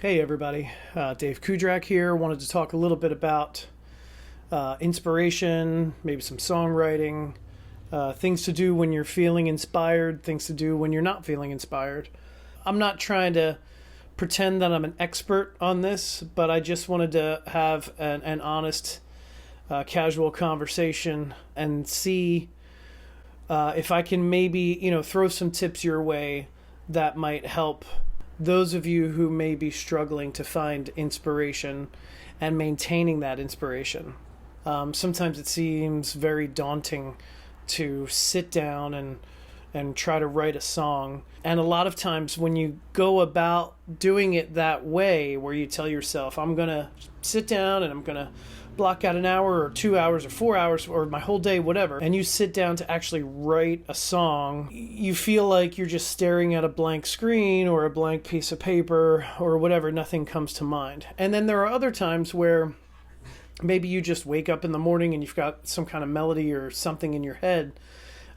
Hey everybody, Dave Kudrak here. Wanted to talk a little bit about inspiration, maybe some songwriting, things to do when you're feeling inspired, things to do when you're not feeling inspired. I'm not trying to pretend that I'm an expert on this, but I just wanted to have an honest, casual conversation and see if I can maybe, throw some tips your way that might help those of you who may be struggling to find inspiration and maintaining that inspiration. Sometimes it seems very daunting to sit down and try to write a song. And a lot of times when you go about doing it that way, where you tell yourself, I'm going to sit down and I'm going to block out an hour or 2 hours or 4 hours or my whole day, whatever, and you sit down to actually write a song, you feel like you're just staring at a blank screen or a blank piece of paper or whatever. Nothing comes to mind. And then there are other times where maybe you just wake up in the morning and you've got some kind of melody or something in your head.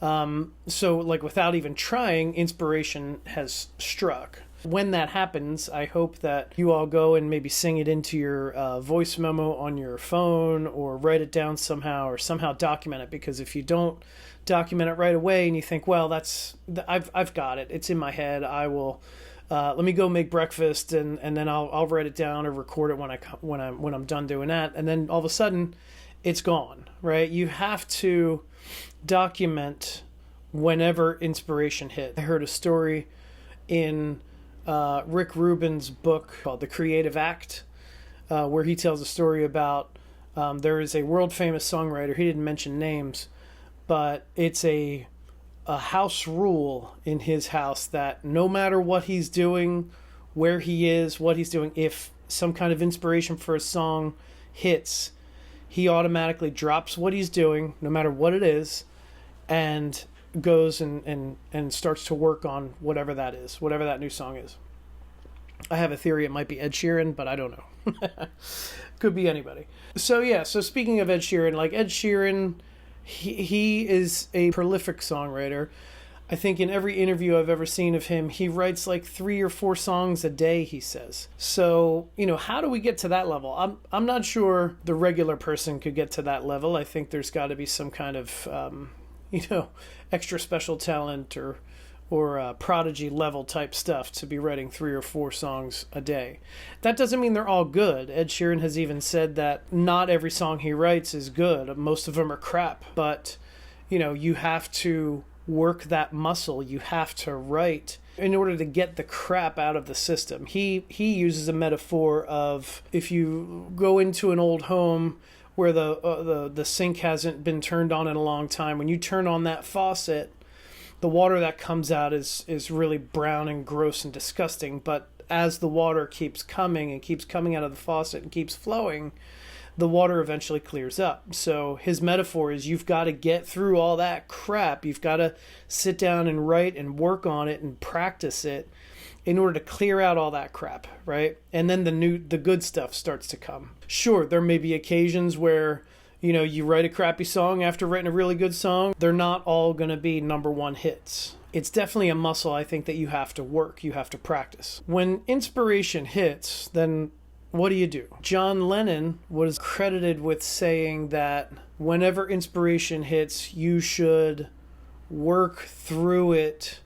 So like without even trying, inspiration has struck. When that happens, I hope that you all go and maybe sing it into your voice memo on your phone or write it down somehow or somehow document it. Because if you don't document it right away and you think, well, I've got it, it's in my head, I will let me go make breakfast and then I'll write it down or record it when I'm done doing that, and then all of a sudden it's gone, right? You have to document whenever inspiration hits. I heard a story in Rick Rubin's book called The Creative Act, where he tells a story about there is a world famous songwriter. He didn't mention names, but it's a house rule in his house that no matter what he's doing, where he is, what he's doing, if some kind of inspiration for a song hits, he automatically drops what he's doing, no matter what it is, and goes and starts to work on whatever that is, whatever that new song is. I have a theory it might be Ed Sheeran, but I don't know. Could be anybody. So speaking of Ed Sheeran, like Ed Sheeran, he is a prolific songwriter. I think in every interview I've ever seen of him, he writes like 3 or 4 songs a day, he says. So, how do we get to that level? I'm not sure the regular person could get to that level. I think there's got to be some kind of extra special talent or prodigy level type stuff to be writing 3 or 4 songs a day. That doesn't mean they're all good. Ed Sheeran has even said that not every song he writes is good. Most of them are crap. But, you have to work that muscle. You have to write in order to get the crap out of the system. He uses a metaphor of if you go into an old home where the sink hasn't been turned on in a long time, when you turn on that faucet, the water that comes out is really brown and gross and disgusting. But as the water keeps coming and keeps coming out of the faucet and keeps flowing, the water eventually clears up. So his metaphor is you've got to get through all that crap. You've got to sit down and write and work on it and practice it in order to clear out all that crap, right? And then the good stuff starts to come. Sure, there may be occasions where you write a crappy song after writing a really good song. They're not all going to be number 1 hits. It's definitely a muscle, I think, that you have to work, you have to practice. When inspiration hits, then what do you do? John Lennon was credited with saying that whenever inspiration hits, you should work through it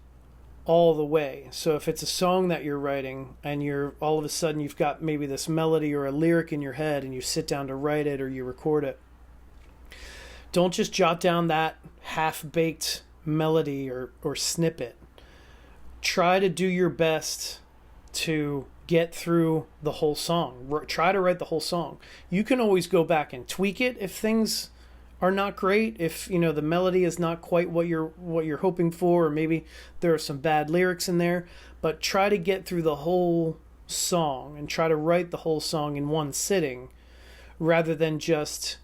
all the way. So if it's a song that you're writing and all of a sudden you've got maybe this melody or a lyric in your head and you sit down to write it or you record it, don't just jot down that half-baked melody or snippet. Try to do your best to get through the whole song. Try to write the whole song. You can always go back and tweak it if things are not great, if the melody is not quite what you're hoping for, or maybe there are some bad lyrics in there, but try to get through the whole song and try to write the whole song in one sitting rather than just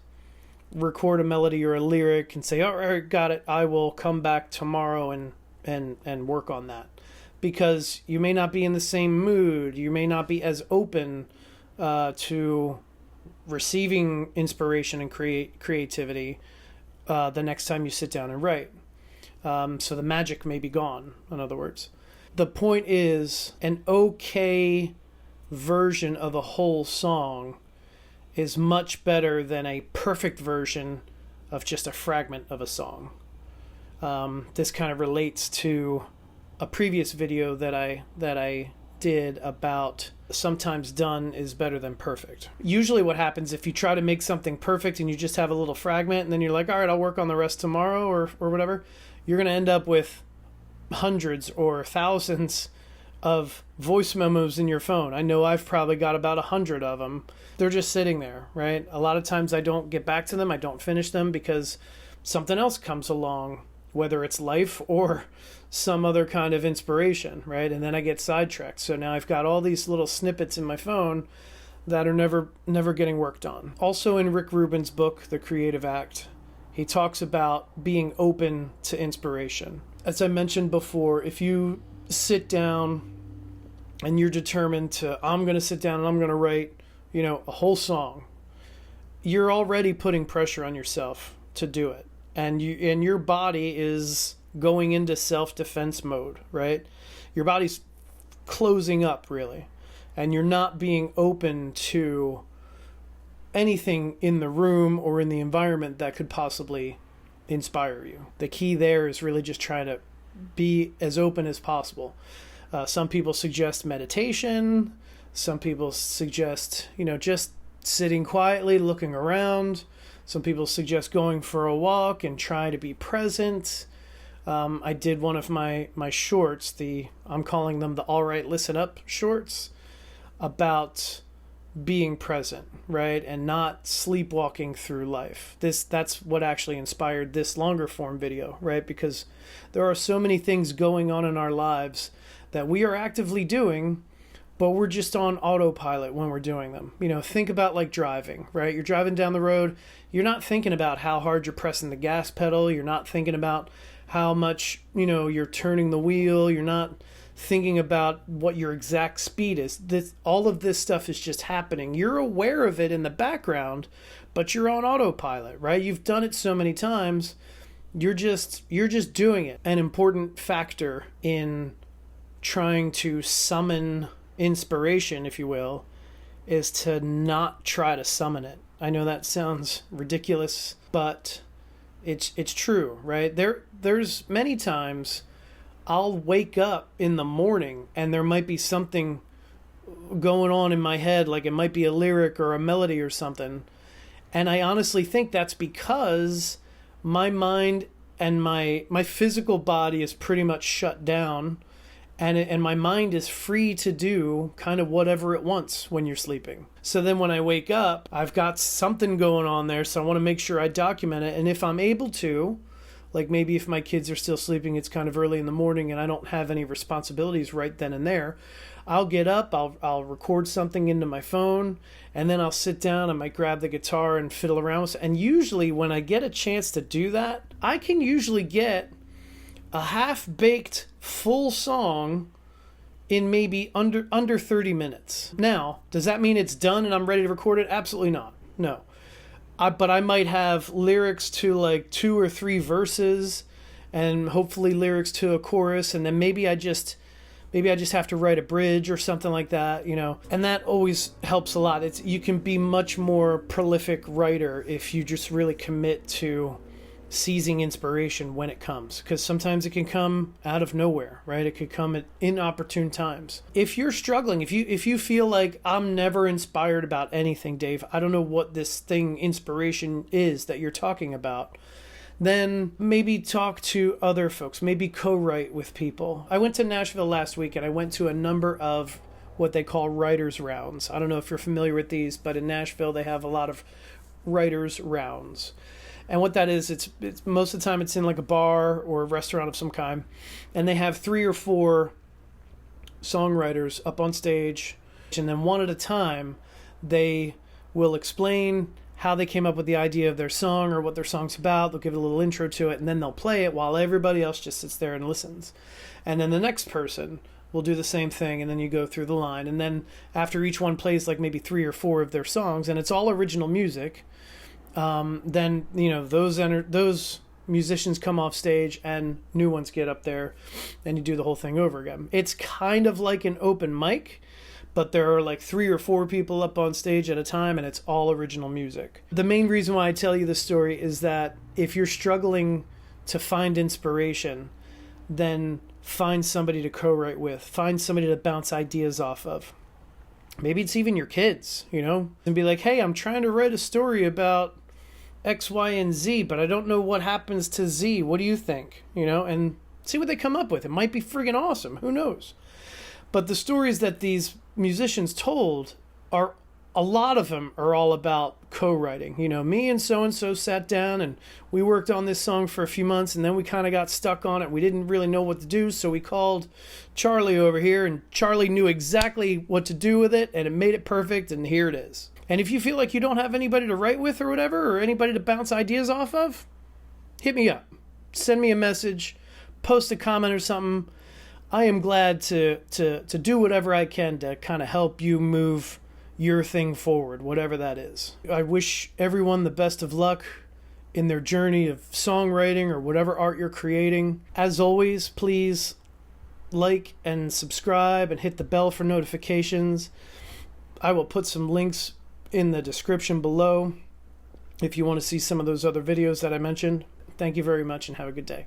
record a melody or a lyric and say, all right, got it, I will come back tomorrow and work on that. Because you may not be in the same mood, you may not be as open to receiving inspiration and creativity the next time you sit down and write. So the magic may be gone, in other words. The point is, an okay version of a whole song is much better than a perfect version of just a fragment of a song. This kind of relates to a previous video that I did about sometimes done is better than perfect. Usually what happens if you try to make something perfect and you just have a little fragment and then you're like, all right, I'll work on the rest tomorrow or whatever, you're going to end up with hundreds or thousands of voice memos in your phone. I know I've probably got about 100 of them. They're just sitting there, right? A lot of times I don't get back to them. I don't finish them because something else comes along, whether it's life or some other kind of inspiration, right? And then I get sidetracked. So now I've got all these little snippets in my phone that are never getting worked on. Also in Rick Rubin's book, The Creative Act, he talks about being open to inspiration. As I mentioned before, if you sit down and you're determined to, I'm going to sit down and I'm going to write, a whole song, you're already putting pressure on yourself to do it. And your body is going into self-defense mode, right? Your body's closing up, really. And you're not being open to anything in the room or in the environment that could possibly inspire you. The key there is really just trying to be as open as possible. Some people suggest meditation. Some people suggest, just sitting quietly, looking around. Some people suggest going for a walk and try to be present. I did one of my shorts, I'm calling them the All Right Listen Up shorts, about being present, right? And not sleepwalking through life. That's what actually inspired this longer form video, right? Because there are so many things going on in our lives that we are actively doing, but we're just on autopilot when we're doing them. Think about like driving, right? You're driving down the road. You're not thinking about how hard you're pressing the gas pedal. You're not thinking about how much, you're turning the wheel. You're not thinking about what your exact speed is. All of this stuff is just happening. You're aware of it in the background, but you're on autopilot, right? You've done it so many times. You're just doing it. An important factor in trying to summon inspiration, if you will, is to not try to summon it. I know that sounds ridiculous, but it's true, right? There's many times I'll wake up in the morning and there might be something going on in my head, like it might be a lyric or a melody or something. And I honestly think that's because my mind and my physical body is pretty much shut down, and my mind is free to do kind of whatever it wants when you're sleeping. So then when I wake up, I've got something going on there, so I want to make sure I document it. And if I'm able to, like maybe if my kids are still sleeping, it's kind of early in the morning and I don't have any responsibilities right then and there, I'll get up, I'll record something into my phone, and then I'll sit down, I might grab the guitar and fiddle around with it. And usually when I get a chance to do that, I can usually get a half-baked full song in maybe under 30 minutes. Now, does that mean it's done and I'm ready to record it? Absolutely not. No. But I might have lyrics to like 2 or 3 verses and hopefully lyrics to a chorus, and then maybe I just have to write a bridge or something like that, and that always helps a lot. You can be much more prolific writer if you just really commit to seizing inspiration when it comes, because sometimes it can come out of nowhere, right? It could come at inopportune times. If you're struggling, if you feel like I'm never inspired about anything, Dave, I don't know what this thing inspiration is that you're talking about, then maybe talk to other folks, maybe co-write with people. I went to Nashville last week and I went to a number of what they call writers rounds. I don't know if you're familiar with these, but in Nashville they have a lot of writers rounds. And what that is, it's most of the time it's in like a bar or a restaurant of some kind, and they have 3 or 4 songwriters up on stage, and then one at a time they will explain how they came up with the idea of their song or what their song's about. They'll give a little intro to it, and then they'll play it while everybody else just sits there and listens. And then the next person will do the same thing, and then you go through the line. And then after each one plays like maybe 3 or 4 of their songs, and it's all original music, then those musicians come off stage and new ones get up there and you do the whole thing over again. It's kind of like an open mic, but there are like 3 or 4 people up on stage at a time, and it's all original music. The main reason why I tell you this story is that if you're struggling to find inspiration, then find somebody to co-write with, find somebody to bounce ideas off of. Maybe it's even your kids, you know, and be like, hey, I'm trying to write a story about X, Y, and Z, but I don't know what happens to Z. What do you think? You know, and see what they come up with. It might be friggin' awesome. Who knows? But the stories that these musicians told are, a lot of them are all about co-writing. You know, me and so sat down and we worked on this song for a few months, and then we kind of got stuck on it. We didn't really know what to do, so we called Charlie over here, and Charlie knew exactly what to do with it, and it made it perfect, and here it is. And if you feel like you don't have anybody to write with or whatever, or anybody to bounce ideas off of, hit me up. Send me a message, post a comment or something. I am glad to do whatever I can to kind of help you move your thing forward, whatever that is. I wish everyone the best of luck in their journey of songwriting or whatever art you're creating. As always, please like and subscribe and hit the bell for notifications. I will put some links in the description below if you want to see some of those other videos that I mentioned. Thank you very much and have a good day.